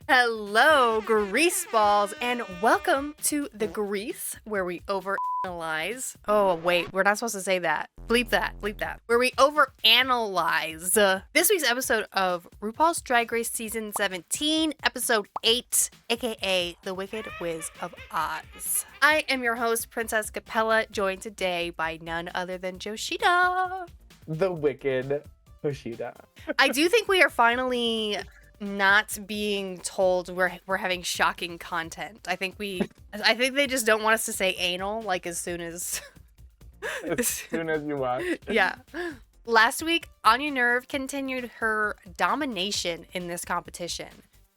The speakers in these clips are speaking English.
Hello, grease balls, and welcome to the grease, where we overanalyze. Oh, wait, we're not supposed to say that. Bleep that, bleep that. Where we overanalyze this week's episode of RuPaul's Drag Race Season 17, Episode 8, aka The Wicked Wiz of Oz. I am your host, Princess Capella, joined today by none other than Joshida. The Wicked Hoshida. I do think we are finally not being told we're having shocking content. I think they just don't want us to say anal like as soon as you watch. Yeah. Last week, Anya Nerve continued her domination in this competition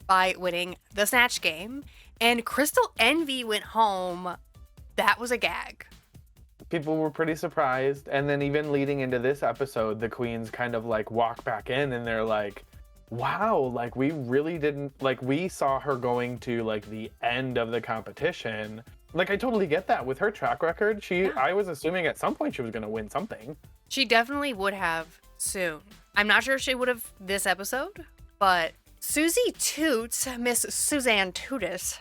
by winning the Snatch Game, and Crystal Envy went home. That was a gag. People were pretty surprised, and then even leading into this episode, the queens kind of like walk back in and they're like, wow, like we really didn't, like we saw her going to like the end of the competition. Like I totally get that with her track record. I was assuming at some point she was going to win something. She definitely would have soon. I'm not sure if she would have this episode, but Susie Toots, Miss Suzanne Tois,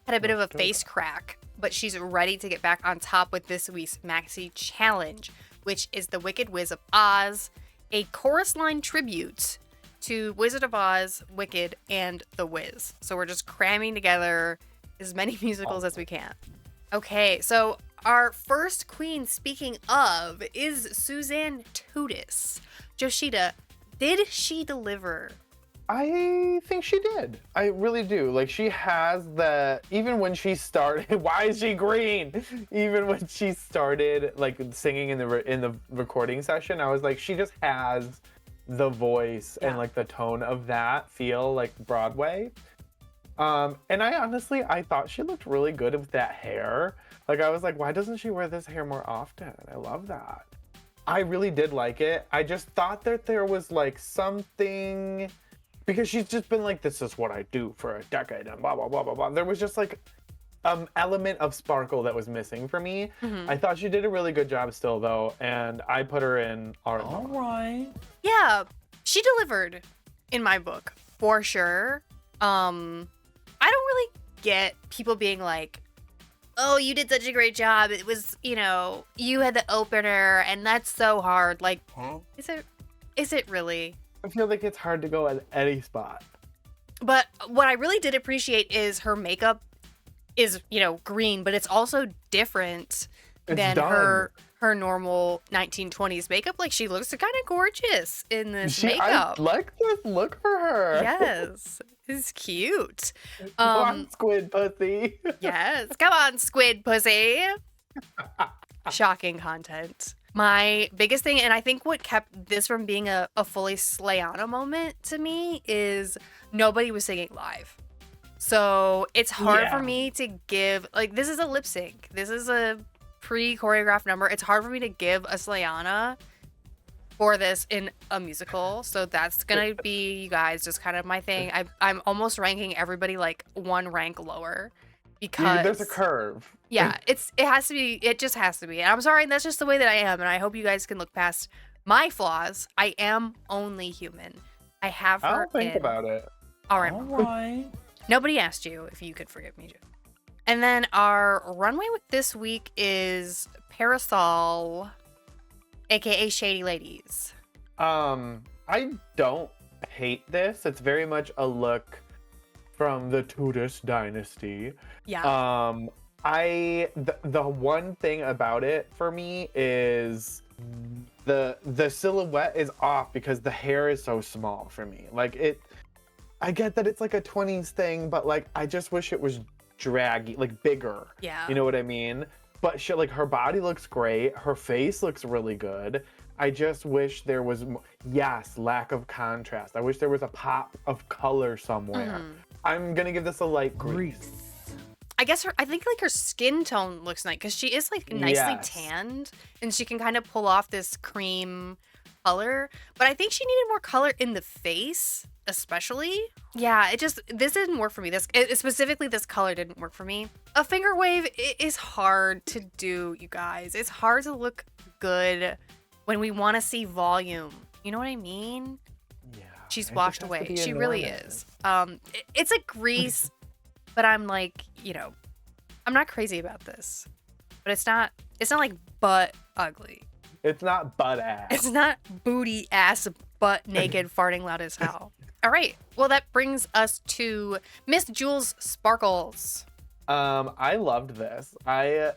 had a bit of a face crack, but she's ready to get back on top with this week's Maxi Challenge, which is the Wicked Wiz of Oz, a chorus line tribute to Wizard of Oz, Wicked, and The Wiz. So we're just cramming together as many musicals as we can. Okay, so our first queen, speaking of, is Suzanne Tois. Joshida, did she deliver? I think she did. I really do. Like she has even when she started, why is she green? Even when she started like singing in the recording session, I was like, she just has the voice and like the tone of that feel like Broadway. And I thought she looked really good with that hair. Like I was like, why doesn't she wear this hair more often? I love that. I really did like it. I just thought that there was like something, because she's just been like, this is what I do for a decade and blah, blah, blah, blah, blah. There was just like element of sparkle that was missing for me. Mm-hmm. I thought she did a really good job still though, and I put her in all right. Yeah, she delivered in my book for sure. I don't really get people being like, oh, you did such a great job. It was, you had the opener and that's so hard. Like, is it really? I feel like it's hard to go at any spot. But what I really did appreciate is her makeup is, green, but it's also different than her normal 1920s makeup. Like she looks kind of gorgeous in this makeup. I like this look for her. Yes, it's cute. Come on, squid pussy. Yes, come on, squid pussy. Shocking content. My biggest thing, and I think what kept this from being a fully Slayana moment to me, is nobody was singing live. So it's hard for me to give, like, this is a lip sync. This is a pre-choreographed number. It's hard for me to give a Slayana for this in a musical. So that's going to be, you guys, just kind of my thing. I'm almost ranking everybody like one rank lower. Because there's a curve. Yeah, it just has to be. And I'm sorry, that's just the way that I am. And I hope you guys can look past my flaws. I am only human. I have her I'll think about it. All right. Nobody asked you if you could forgive me, Joe. And then our runway this week is Parasol, aka Shady Ladies. I don't hate this. It's very much a look from the Tudor dynasty. Yeah. The one thing about it for me is the silhouette is off because the hair is so small for me. Like I get that it's like a 20s thing, but like I just wish it was draggy, like bigger. Yeah. You know what I mean? But like her body looks great. Her face looks really good. I just wish there was lack of contrast. I wish there was a pop of color somewhere. Mm-hmm. I'm gonna give this a light grease. I guess I think like her skin tone looks nice because she is like nicely tanned and she can kind of pull off this cream color. But I think she needed more color in the face, especially. Yeah, this didn't work for me. Specifically, this color didn't work for me. A finger wave is hard to do, you guys. It's hard to look good when we want to see volume. You know what I mean? Yeah. She's It washed just has to away. be She really enormous. is. It's a grease, but I'm like, I'm not crazy about this. But it's not like butt ugly. It's not butt ass. It's not booty ass butt naked farting loud as hell. All right. Well, that brings us to Miss Jules Sparkles. I loved this. I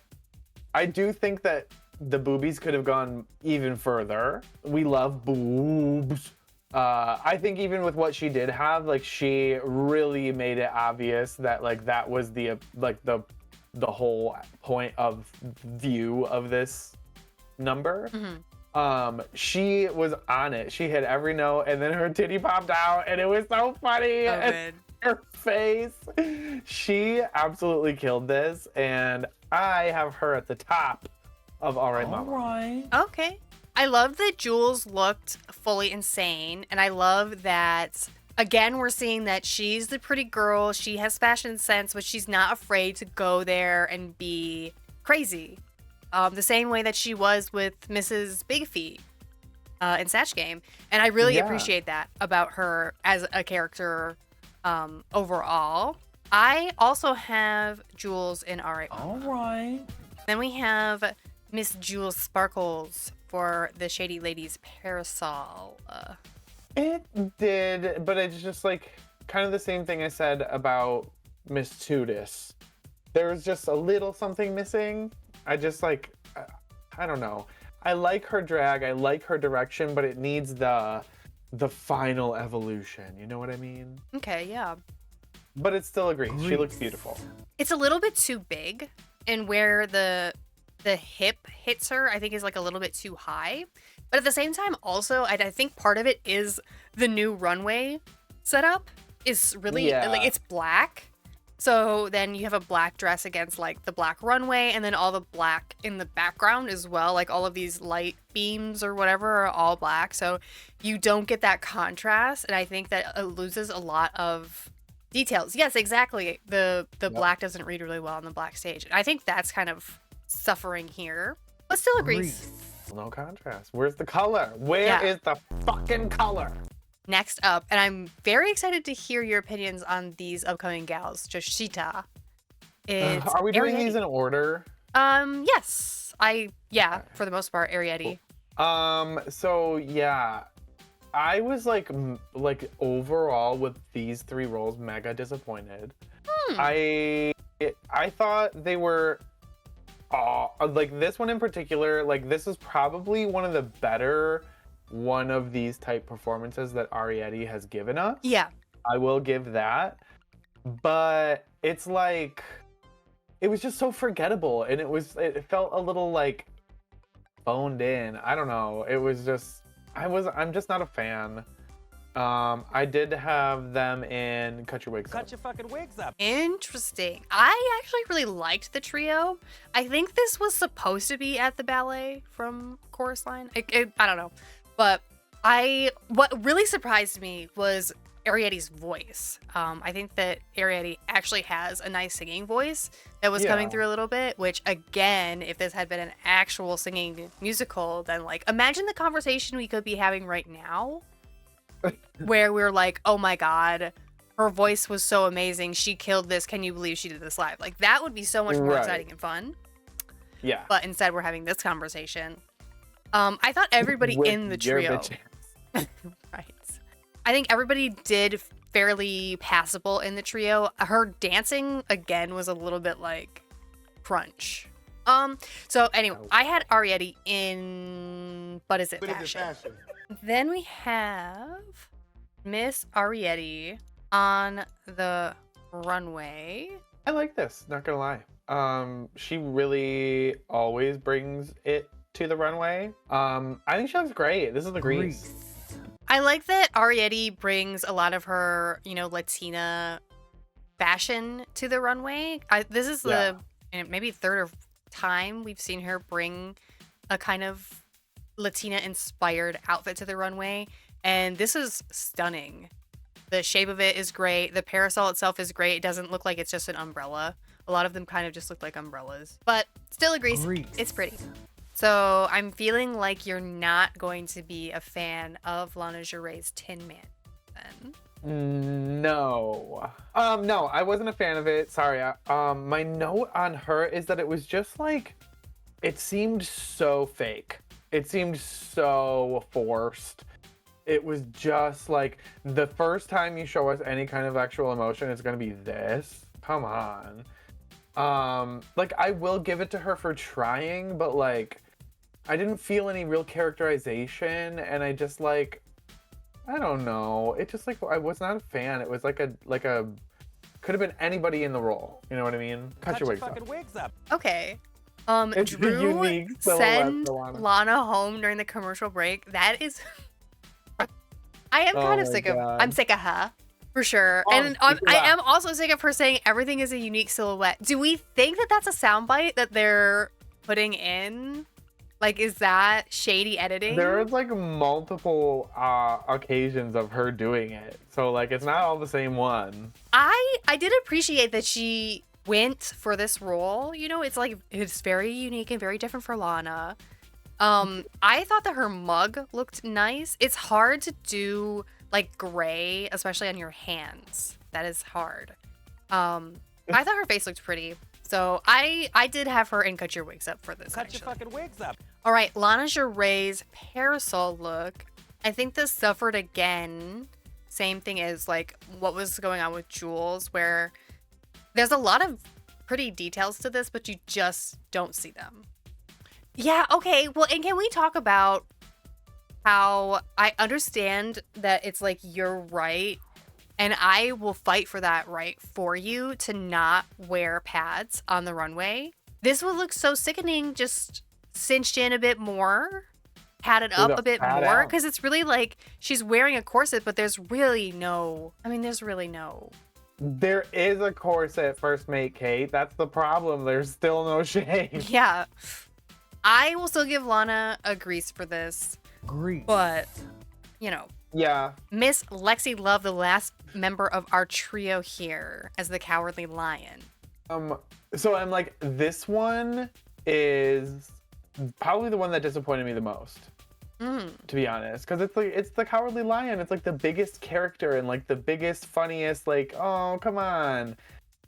do think that the boobies could have gone even further. We love boobs. I think even with what she did have, like, she really made it obvious that, like, that was the whole point of view of this number. She was on it. She hit every note, and then her titty popped out, and it was so funny. Oh, And good. her face. She absolutely killed this, and I have her at the top of All Right Mama. All right. Okay. I love that Jules looked fully insane, and I love that, again, we're seeing that she's the pretty girl. She has fashion sense, but she's not afraid to go there and be crazy. The same way that she was with Mrs. Big Feet in Snatch Game. And I really appreciate that about her as a character overall. I also have Jules in All Right Mama. All right. Then we have Miss Jules Sparkles for the Shady Ladies Parasol. It did, but it's just like kind of the same thing I said about Miss Tudis. There's just a little something missing. I just like, I don't know. I like her drag, I like her direction, but it needs the final evolution. You know what I mean? Okay, yeah. But it's still a grease. She looks beautiful. It's a little bit too big, and where the hip hits her, I think is like a little bit too high. But at the same time, also, I think part of it is the new runway setup is really, like, it's black. So then you have a black dress against, like, the black runway, and then all the black in the background as well. Like, all of these light beams or whatever are all black. So you don't get that contrast, and I think that it loses a lot of details. Yes, exactly. The black doesn't read really well on the black stage. I think that's kind of suffering here, but still agrees. No contrast. Where's the color? Where is the fucking color? Next up, and I'm very excited to hear your opinions on these upcoming gals. Joshita. Are we doing Arietti. these in order? Yes. For the most part, Arietti. So yeah, I was like overall with these three roles mega disappointed. I thought they were like this one in particular, like this is probably one of the better one of these type performances that Arietti has given us. Yeah. I will give that. But it's like it was just so forgettable, and it felt a little like phoned in. I don't know. It was just I'm just not a fan. I did have them in Cut Your Wigs Up. Cut your fucking wigs up. Interesting. I actually really liked the trio. I think this was supposed to be at the ballet from Chorus Line. I don't know. But what really surprised me was Arietti's voice. I think that Arietti actually has a nice singing voice that was coming through a little bit, which again, if this had been an actual singing musical, then like imagine the conversation we could be having right now where we're like, oh my God, her voice was so amazing. She killed this. Can you believe she did this live? Like that would be so much more exciting and fun. Yeah. But instead we're having this conversation. I thought everybody With in the your trio, bitches. right. I think everybody did fairly passable in the trio. Her dancing again was a little bit like crunch. So anyway, I had Arietti in But Is It Fashion? Then we have Miss Arietti on the runway. I like this, not gonna lie. She really always brings it to the runway. I think she looks great. This is the grease. I like that Arietti brings a lot of her, Latina fashion to the runway. This is the maybe third or time we've seen her bring a kind of Latina-inspired outfit to the runway, and this is stunning. The shape of it is great. The parasol itself is great. It doesn't look like it's just an umbrella. A lot of them kind of just look like umbrellas, but still agrees. It's pretty. So I'm feeling like you're not going to be a fan of Lana J. Tin Man. then. No. No, I wasn't a fan of it. Sorry. My note on her is that it was just like, it seemed so fake. It seemed so forced. It was just like, the first time you show us any kind of actual emotion, it's gonna be this. Come on. Like, I will give it to her for trying, but like, I didn't feel any real characterization, and I just like, I don't know. It just like, I was not a fan. It was like a could have been anybody in the role. You know what I mean? Cut your wigs up. Okay. It's the Drew unique silhouette send for Lana. Lana home during the commercial break. That is, I am kind of my sick of. God. I'm sick of her, for sure. Oh, And speak of I that. am also sick of her saying everything is a unique silhouette. Do we think that that's a soundbite that they're putting in? Like, is that shady editing? There's like multiple occasions of her doing it, so like it's not all the same one. I did appreciate that she went for this role. You know, it's like, it's very unique and very different for Lana. I thought that her mug looked nice. It's hard to do like gray, especially on your hands. That is hard. I thought her face looked pretty. So I did have her in Cut Your Wigs Up for this. Cut your fucking wigs up. All right, Lana J parasol look. I think this suffered again. Same thing as like what was going on with Jules, where there's a lot of pretty details to this, but you just don't see them. Yeah, okay. Well, and can we talk about how I understand that it's like you're right, and I will fight for that right for you to not wear pads on the runway. This would look so sickening, just cinched in a bit more, padded up a bit more, because it's really like she's wearing a corset, but there's really no, There is a corset, First Mate Kate. That's the problem. There's still no shade. Yeah. I will still give Lana a grease for this. Grease. But, you know, Yeah. Miss Lexi Love, the last member of our trio here as the Cowardly Lion. So I'm like, this one is probably the one that disappointed me the most. To be honest, because it's like, it's the Cowardly Lion. It's like the biggest character and like the biggest, funniest, like, oh, come on.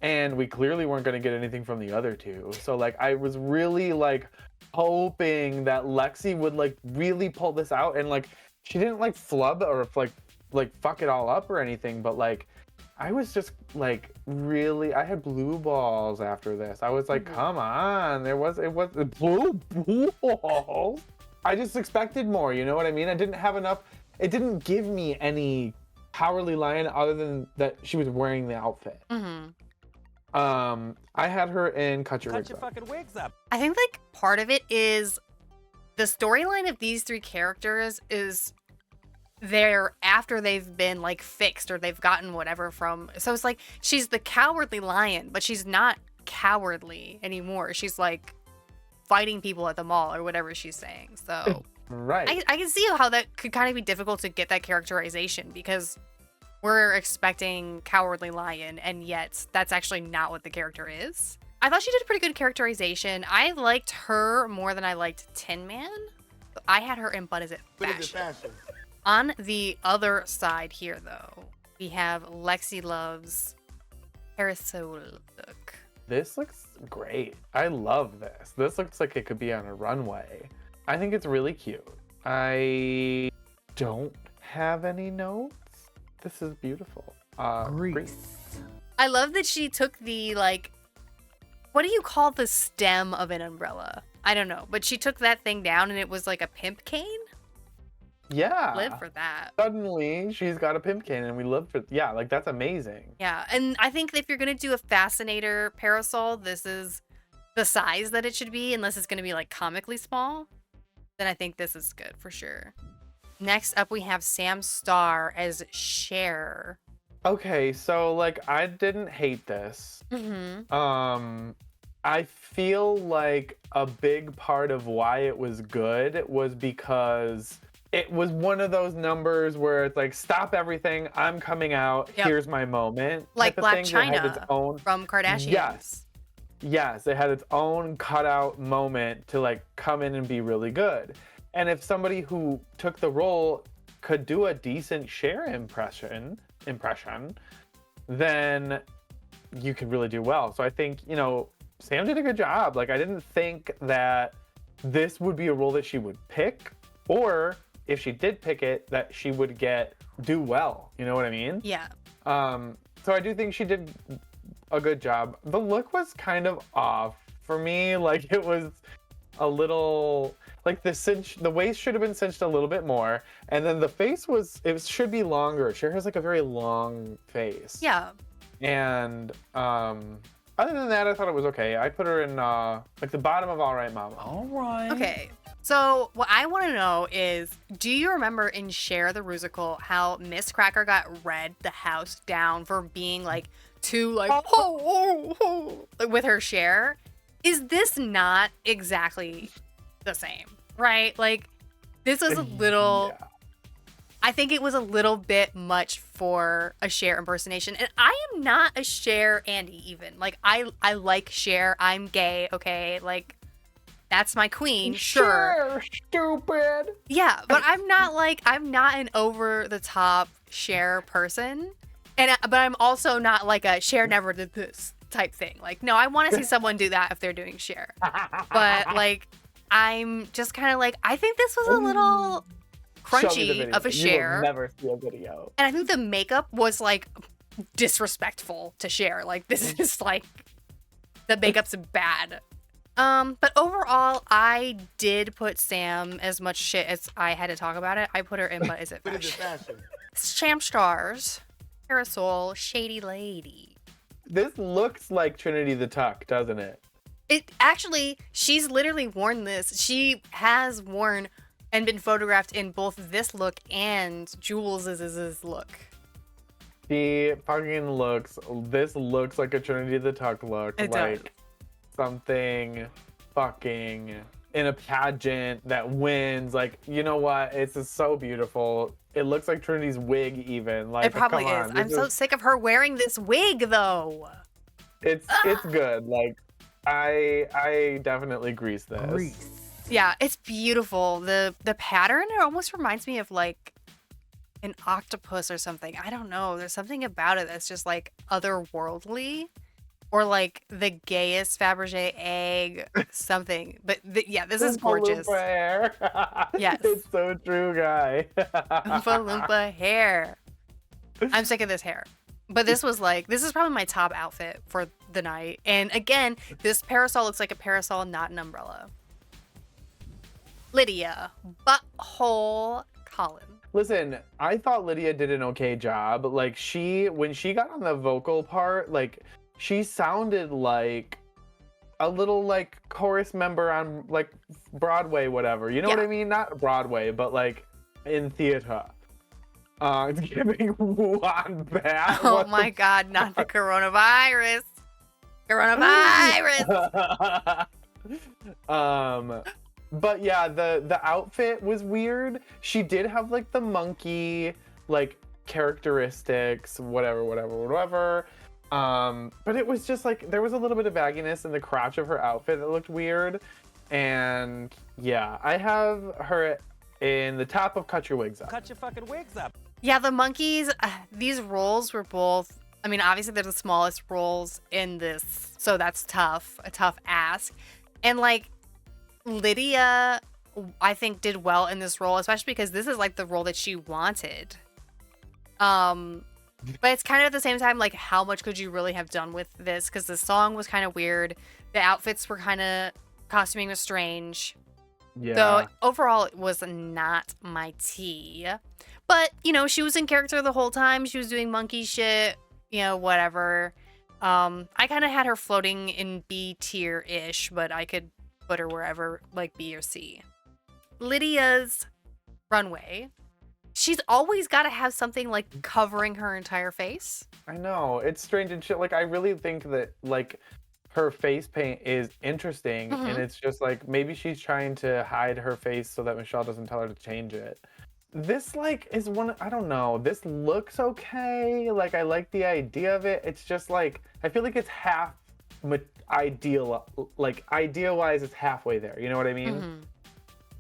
And we clearly weren't going to get anything from the other two. So like, I was really like hoping that Lexi would like really pull this out, and like, she didn't like flub or like fuck it all up or anything, but like, I was just like, really, I had blue balls after this. I was like, come on, it was blue balls. I just expected more, you know what I mean? I didn't have enough. It didn't give me any Cowardly Lion other than that she was wearing the outfit. I had her in Cut Your Wigs Up. fucking wigs up. I think like part of it is the storyline of these three characters is they're after they've been like fixed or they've gotten whatever from. So it's like she's the Cowardly Lion, but she's not cowardly anymore. She's like fighting people at the mall or whatever she's saying. So Right. I can see how that could kind of be difficult to get that characterization, because we're expecting Cowardly Lion, and yet that's actually not what the character is. I thought she did a pretty good characterization. I liked her more than I liked Tin Man. I had her in But Is It Fashion? On the other side here, though, we have Lexi Love's parasol look. This looks great. I love this. This looks like it could be on a runway. I think it's really cute. I don't have any notes. This is beautiful. Great. I love that she took the, like, what do you call the stem of an umbrella? I don't know, but she took that thing down and it was like a pimp cane? Yeah. Live for that. Suddenly, she's got a pimp cane and we live for, yeah, like that's amazing. Yeah, and I think if you're going to do a fascinator parasol, this is the size that it should be, unless it's going to be like comically small. Then I think this is good for sure. Next up, we have Sam Starr as Cher. Okay, so like I didn't hate this. I feel like a big part of why it was good was because it was one of those numbers where it's like, stop everything, I'm coming out, here's my moment. Like type of Black thing. It China had its own... from Kardashians. Yes. Yes, it had its own cutout moment to like come in and be really good. And if somebody who took the role could do a decent Cher impression, then you could really do well. So I think, you know, Sam did a good job. Like, I didn't think that this would be a role that she would pick, or if she did pick it, that she would do well. You know what I mean? Yeah. So I do think she did a good job. The look was kind of off for me. Like, it was a little, like, the waist should have been cinched a little bit more, and then the face should be longer. Cher has like a very long face. Yeah. And other than that, I thought it was okay. I put her in like the bottom of All Right Mama. All right. Okay. So what I want to know is, do you remember in Cher the Rusical how Miss Cracker got read the house down for being like too like with her Cher? Is this not exactly the same, right? Like, this is a little. Yeah. I think it was a little bit much for a Cher impersonation. And I am not a Cher Andy even. Like, I like Cher. I'm gay, okay? Like, that's my queen, sure. Cher, stupid. Yeah, but I'm not an over-the-top Cher person. But I'm also not like a Cher never did this type thing. Like, no, I want to see someone do that if they're doing Cher. But, like, I'm just kind of like, I think this was a little crunchy of a Cher. You will never see a video. And I think the makeup was like disrespectful to Cher. Like, this is like, the makeup's bad. But overall, I did put Sam as much shit as I had to talk about it. I put her in, but is it fashion? Sham Stars, Parasol, Shady Lady. This looks like Trinity the Tuck, doesn't it? It actually, she's literally worn this. She has worn and been photographed in both this look and Jules' look. She fucking this looks like a Trinity the Tuck look. It like does. Something fucking in a pageant that wins. Like, you know what? It's just so beautiful. It looks like Trinity's wig even. Like, It probably come is. on, I'm so sick of her wearing this wig though. It's good. Like, I definitely grease this. Yeah, it's beautiful. The pattern, it almost reminds me of like an octopus or something. I don't know. There's something about it that's just like otherworldly, or like the gayest Fabergé egg, something. But yeah, this is gorgeous. Oompa Loompa hair. Yes. It's so true, guy. Oompa Loompa hair. I'm sick of this hair. But this is probably my top outfit for the night. And again, this parasol looks like a parasol, not an umbrella. Lydia, Butthole Colin. Listen, I thought Lydia did an okay job. Like, when she got on the vocal part, like, she sounded like a little, like, chorus member on, like, Broadway, whatever. You know what I mean? Not Broadway, but, like, in theater. It's giving one bad. Oh my God, not the coronavirus. Coronavirus. But yeah, the outfit was weird. She did have like the monkey like characteristics, whatever. But it was just like there was a little bit of bagginess in the crotch of her outfit that looked weird. And yeah, I have her in the top of Cut Your Wigs Up. Cut your fucking wigs up. Yeah, the monkeys, these roles were both, I mean, obviously they're the smallest roles in this, so that's tough, a tough ask. And like, Lydia, I think, did well in this role, especially because this is like the role that she wanted. But it's kind of at the same time, like, how much could you really have done with this? Because the song was kind of weird. The outfits were kind of, costuming was strange. Yeah. So overall, it was not my tea. But, you know, she was in character the whole time. She was doing monkey shit, you know, whatever. I kind of had her floating in B tier-ish, but I could put her wherever, like B or C. Lydia's runway. She's always got to have something like covering her entire face. I know, it's strange and shit. Like, I really think that like her face paint is interesting, and it's just like maybe she's trying to hide her face so that Michelle doesn't tell her to change it. This like is one, I don't know. This looks okay. Like, I like the idea of it. It's just like I feel like it's half ideal. Like, idea-wise, it's halfway there. You know what I mean?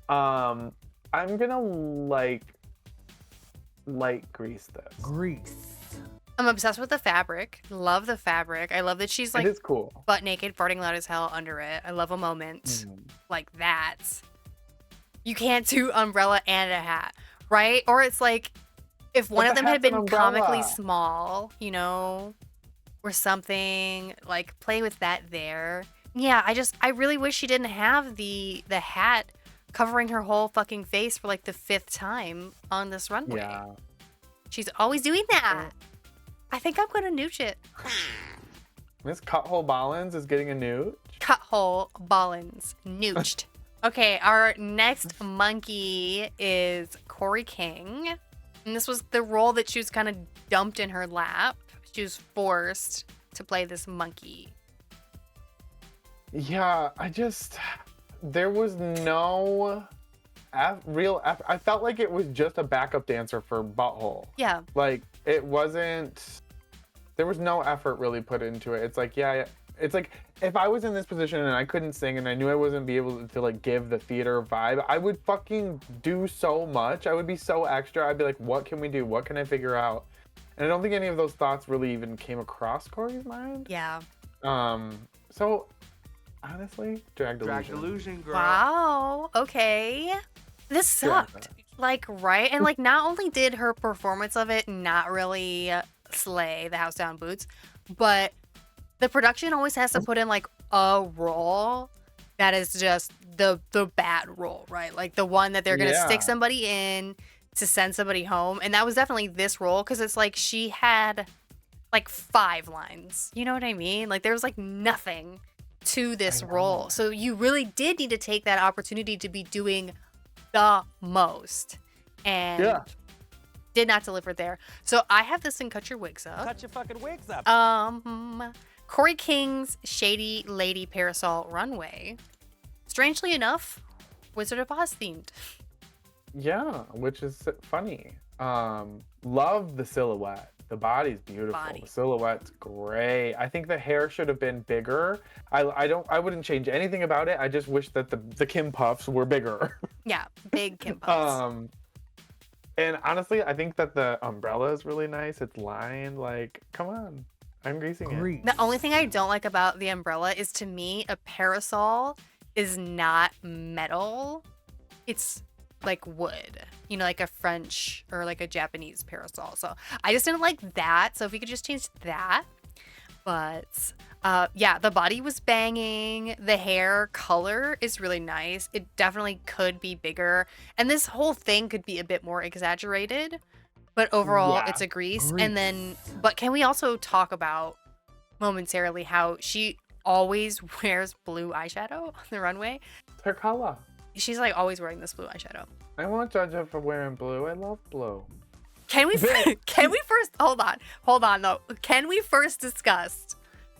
I'm gonna like light grease this. Grease. I'm obsessed with the fabric. Love the fabric. I love that she's like It is cool. butt naked, farting loud as hell under it. I love a moment like that. You can't do umbrella and a hat, right? Or it's like if one of them had been comically small, you know, or something, like play with that there. Yeah, I really wish she didn't have the hat covering her whole fucking face for like the 5th time on this runway. Yeah. She's always doing that. I think I'm gonna nooch it. Miss Cuthole Ballins is getting a nooch. Cuthole Ballins. Nooched. Okay, our next monkey is Corey King. And this was the role that she was kind of dumped in her lap. She was forced to play this monkey. Yeah, there was no real effort. I felt like it was just a backup dancer for Butthole. Yeah. Like, it wasn't, there was no effort really put into it. It's like, yeah, it's like, if I was in this position and I couldn't sing and I knew I wasn't be able to like give the theater vibe, I would fucking do so much. I would be so extra. I'd be like, what can we do? What can I figure out? And I don't think any of those thoughts really even came across Corey's mind. Yeah. So honestly, drag Delusion, girl. Wow. Okay. This sucked. Like, right? And like, not only did her performance of it not really slay the house down boots, but the production always has to put in like a role that is just the bad role, right? Like the one that they're gonna stick somebody in to send somebody home. And that was definitely this role, because it's like she had like 5 lines. You know what I mean? Like there was like nothing to this role. So you really did need to take that opportunity to be doing the most. And did not deliver there. So I have this in Cut Your Wigs Up. Cut your fucking wigs up. Corey King's Shady Lady Parasol Runway. Strangely enough, Wizard of Oz themed. Yeah, which is funny. Love the silhouette. The body's beautiful. The silhouette's great. I think the hair should have been bigger. I wouldn't change anything about it. I just wish that the Kim Puffs were bigger. Yeah, big Kim Puffs. And honestly, I think that the umbrella is really nice. It's lined. Like, come on. I'm greasing it. The only thing I don't like about the umbrella is, to me, a parasol is not metal. It's like wood, you know, like a French or like a Japanese parasol. So I just didn't like that. So if we could just change that. But yeah, the body was banging. The hair color is really nice. It definitely could be bigger. And this whole thing could be a bit more exaggerated. But overall, it's a grease. And then, but can we also talk about momentarily how she always wears blue eyeshadow on the runway? It's her color. She's like always wearing this blue eyeshadow. I won't judge her for wearing blue. I love blue. Can we first hold on though. Can we first discuss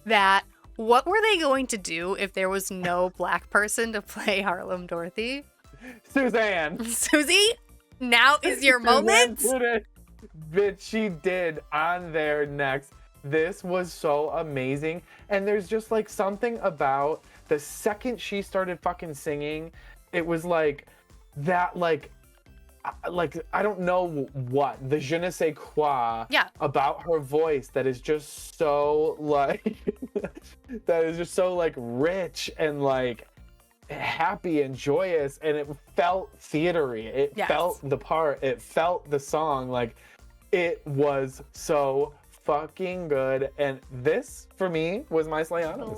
that what were they going to do if there was no black person to play Harlem Dorothy? Suzanne. Susie, now is your moment. Bitch, she did on their necks. This was so amazing. And there's just like something about the second she started fucking singing, it was like that, like I don't know what, the je ne sais quoi about her voice that is just so like that is just so like rich and like happy and joyous, and it felt theatery. It felt the part, it felt the song, like it was so fucking good. And this for me was my Slayana.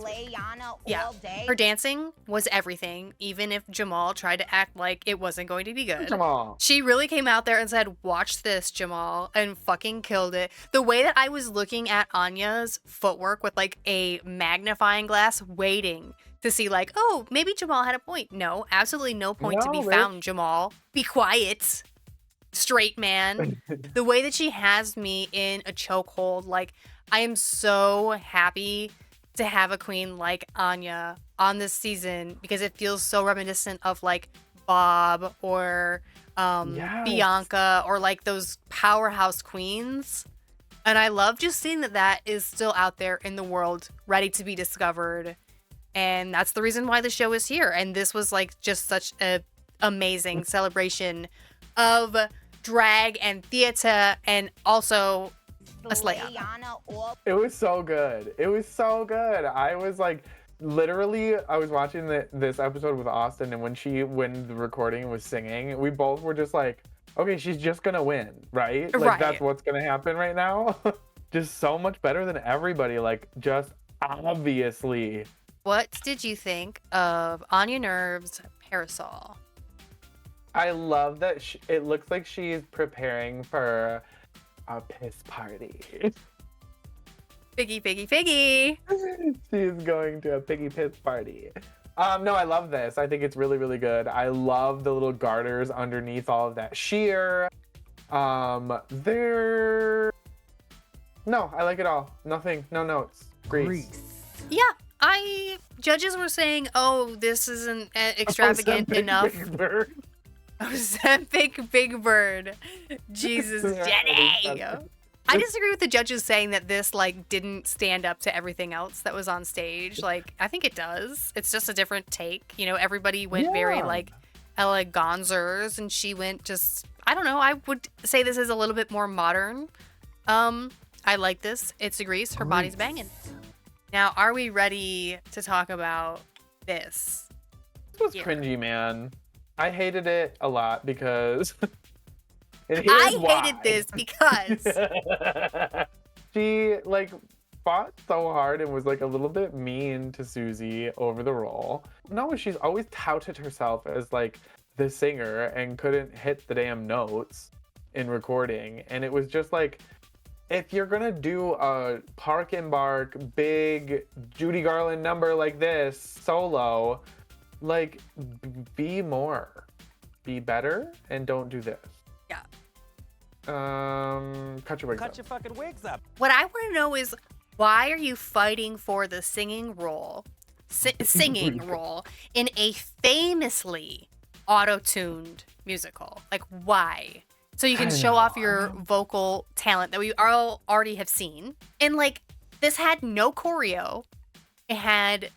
Yeah, her dancing was everything, even if Jamal tried to act like it wasn't going to be good. Jamal, she really came out there and said, watch this, Jamal, and fucking killed it. The way that I was looking at Anya's footwork with like a magnifying glass, waiting to see like, oh, maybe Jamal had a point. No, absolutely no point to be found, Jamal. Be quiet, straight man. The way that she has me in a chokehold, like, I am so happy to have a queen like Anya on this season, because it feels so reminiscent of like Bob or Bianca, or like those powerhouse queens. And I love just seeing that is still out there in the world, ready to be discovered. And that's the reason why the show is here. And this was like just such a amazing celebration of drag and theater and also a slay on. It was so good. It was so good. I was like, literally, I was watching this episode with Austin, and when the recording was singing, we both were just like, okay, she's just gonna win, right? Like, Right. that's what's gonna happen right now. Just so much better than everybody, like, just obviously. What did you think of Anya Nerve's parasol? I love that it looks like she's preparing for a piss party. Piggy. She's going to a piggy piss party. No, I love this. I think it's really, really good. I love the little garters underneath all of that sheer. No, I like it all. Nothing, no notes. Grease. Yeah, judges were saying, oh, this isn't extravagant enough. Big Bird. Ozempic Big Bird. Jesus, Jenny. I disagree with the judges saying that this like didn't stand up to everything else that was on stage. Like, I think it does. It's just a different take. You know, everybody went very like eleganzers, and she went just, I don't know. I would say this is a little bit more modern. I like this. It's a Grease. Her body's banging. Now, are we ready to talk about this? This was cringy, man. I hated it a lot because... hated this because... She, like, fought so hard and was, like, a little bit mean to Susie over the role. No, she's always touted herself as, like, the singer and couldn't hit the damn notes in recording. And it was just, like... If you're gonna do a Park and Bark big Judy Garland number like this solo, like be more, be better, and don't do this. Yeah. Cut your wigs up. Cut your fucking wigs up. What I want to know is, why are you fighting for the singing role in a famously auto-tuned musical? Like, why? So you can show off your vocal talent that we all already have seen. And like, this had no choreo. It had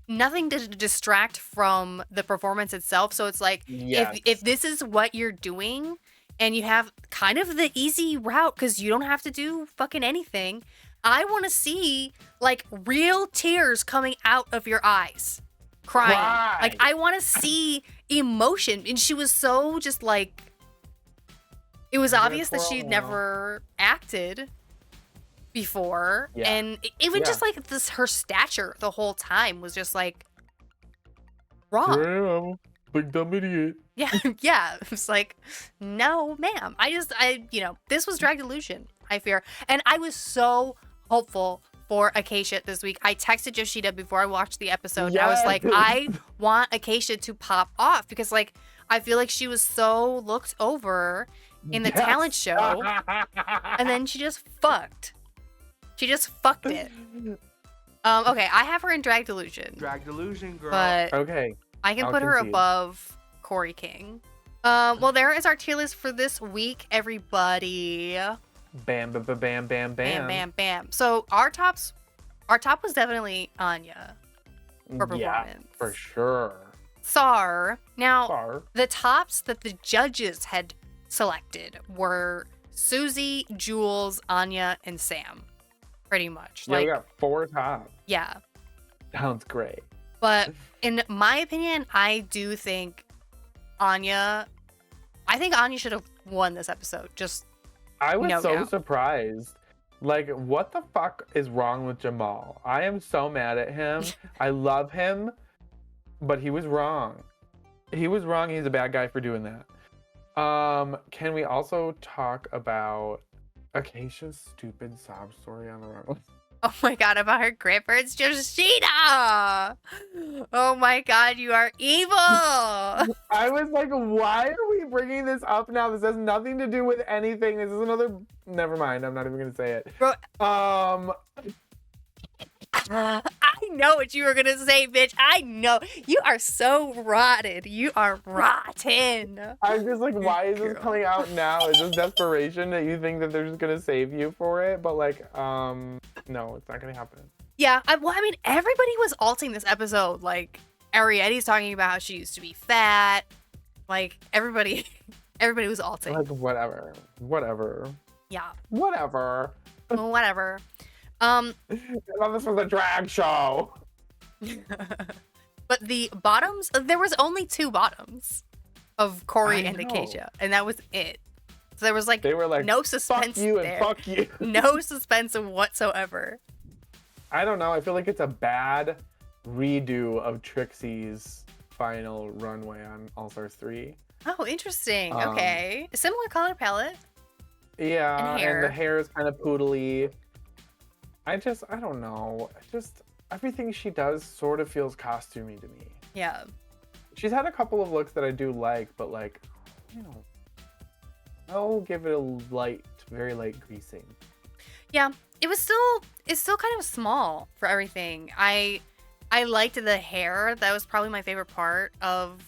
nothing to distract from the performance itself. So it's like, if this is what you're doing and you have kind of the easy route because you don't have to do fucking anything, I want to see like real tears coming out of your eyes. Crying. Like, I want to see emotion. And she was so just like, it was obvious that she'd never acted before. Yeah. And even just like this, her stature the whole time was just like wrong. Yeah, I'm a big dumb idiot. Yeah. It was like, no, ma'am. This was drag delusion, I fear. And I was so hopeful for Acasia this week. I texted Yoshida before I watched the episode. Yes. And I was like, I want Acasia to pop off because like, I feel like she was so looked over in the talent show, and then she just fucked. She just fucked it. Okay, I have her in Drag Delusion. Drag Delusion, girl. But okay, I can put her above Corey King. Well, there is our tier list for this week, everybody. Bam, bam, bam, bam, bam, bam, bam, bam. So our top was definitely Anya for performance. Yeah, for sure. Sar. Now, the tops that the judges had selected were Susie, Jules, Anya, and Sam. Pretty much. Yeah, we got 4 tops. Yeah. Sounds great. But in my opinion, I do think Anya should have won this episode. I was so surprised. Like, what the fuck is wrong with Jamal? I am so mad at him. I love him, but he was wrong. He was wrong. He's a bad guy for doing that. Can we also talk about Acasia's stupid sob story on the runway? Oh my god, about her grandparents, Yoshida! Oh my god, you are evil! I was like, why are we bringing this up now? This has nothing to do with anything. This is another... Never mind, I'm not even gonna say it. Bro, I know what you were gonna say, bitch. I know. You are so rotten. You are rotten. I'm just like, why is this coming out now? Is this desperation that you think that they're just gonna save you for it? But like, no, it's not gonna happen. Yeah, I mean, everybody was alting this episode. Like, Arietti's talking about how she used to be fat. Like, everybody Everybody was alting. Like, whatever. Yeah. Whatever. Well, whatever. I thought this was a drag show. But the bottoms, there was only 2 bottoms of Corey and know. Acasia, and that was it. So there was like, They were like, no suspense fuck you there. and fuck you. No suspense whatsoever. I don't know. I feel like it's a bad redo of Trixie's final runway on All Stars 3. Oh, interesting. Okay. A similar color palette. Yeah, And hair. the hair is kind of poodly. I don't know. Everything she does sort of feels costumey to me. Yeah. She's had a couple of looks that I do like, but like, you know, I'll give it a very light greasing. Yeah. It's still kind of small for everything. I liked the hair. That was probably my favorite part of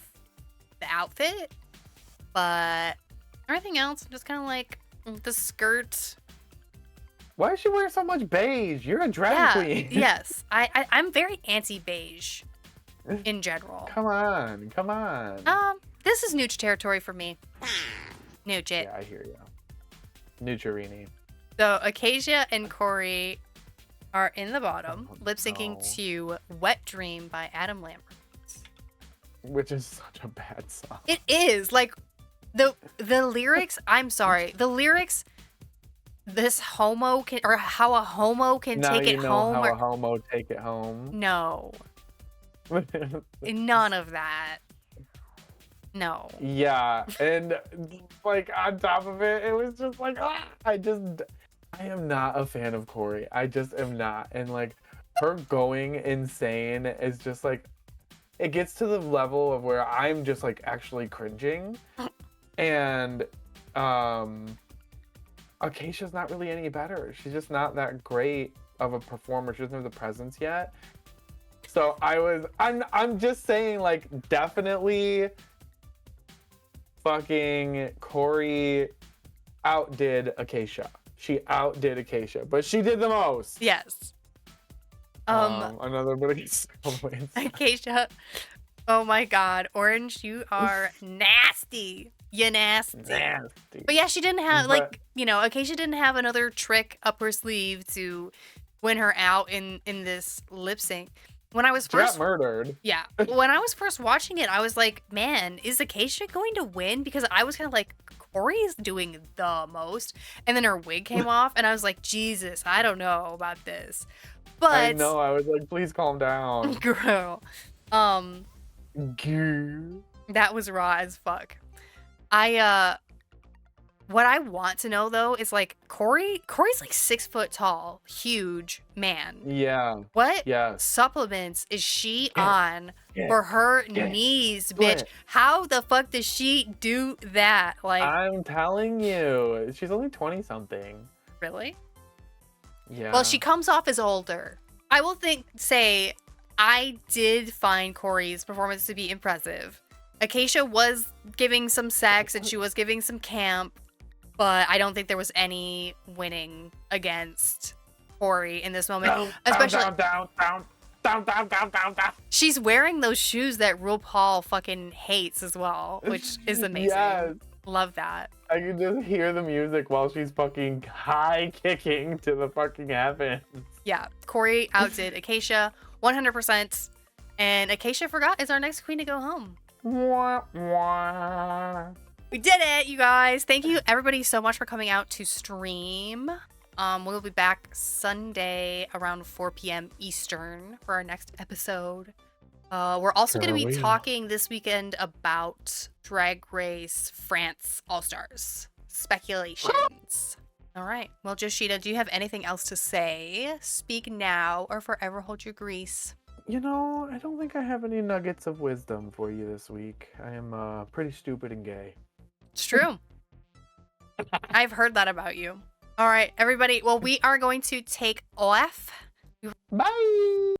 the outfit. But everything else, just kind of like the skirt. Why does she wear so much beige? You're a drag queen. Yes. I'm very anti-beige in general. Come on. This is Nooch territory for me. Nooch it. Yeah, I hear you. Nucherini. So Acasia and Corey are in the bottom, lip syncing no. to Wet Dream by Adam Lambert. Which is such a bad song. It is like the lyrics. I'm sorry, the lyrics. This homo can, or how a homo can Now take you it know home. how Or, a homo take it home. no, none of that. No. Yeah, and like on top of it, it was just like I am not a fan of Corey. I just am not, and like her going insane is just like it gets to the level of where I'm just like actually cringing, and Acacia's not really any better. She's just not that great of a performer. She doesn't have the presence yet. So I'm just saying, like, definitely fucking Corey outdid Acacia. She outdid Acacia, but she did the most. Yes. Another bit of points. Acacia. Oh my God, Orange, you are nasty. You nasty. Nasty. But yeah, she didn't have But- Acacia didn't have another trick up her sleeve to win her out in this lip sync. When I was She got first murdered. Yeah. When I was first watching it, I was like, man, is Acacia going to win? Because I was kind of like, Corey is doing the most. And then her wig came off, and I was like, Jesus, I don't know about this. But I know. I was like, please calm down. girl, that was raw as fuck. What I want to know though is like Corey's like 6 foot tall, huge man. Yeah. What Yes. supplements is she on for her knees, bitch? Split. How the fuck does she do that? Like, I'm telling you, she's only 20 something. really? Yeah. Well, she comes off as older. I will say I did find Corey's performance to be impressive. Acacia was giving some sex and she was giving some camp, but I don't think there was any winning against Corey in this moment. Especially down. she's wearing those shoes that RuPaul fucking hates as well, which is amazing. Yes. Love that. I can just hear the music while she's fucking high kicking to the fucking heavens. Yeah, Corey outdid Acacia 100%, and Acacia forgot is our next queen to go home. Wah, wah. We did it, you guys. Thank you everybody so much for coming out to stream. We'll be back Sunday around 4 p.m. Eastern for our next episode. We're also going to be talking this weekend about Drag Race France All-Stars speculations. All right. Well, Joshita, do you have anything else to say? Speak now or forever hold your grease. You know, I don't think I have any nuggets of wisdom for you this week. I am pretty stupid and gay. It's true. I've heard that about you. All right, everybody. Well, we are going to take off. Bye!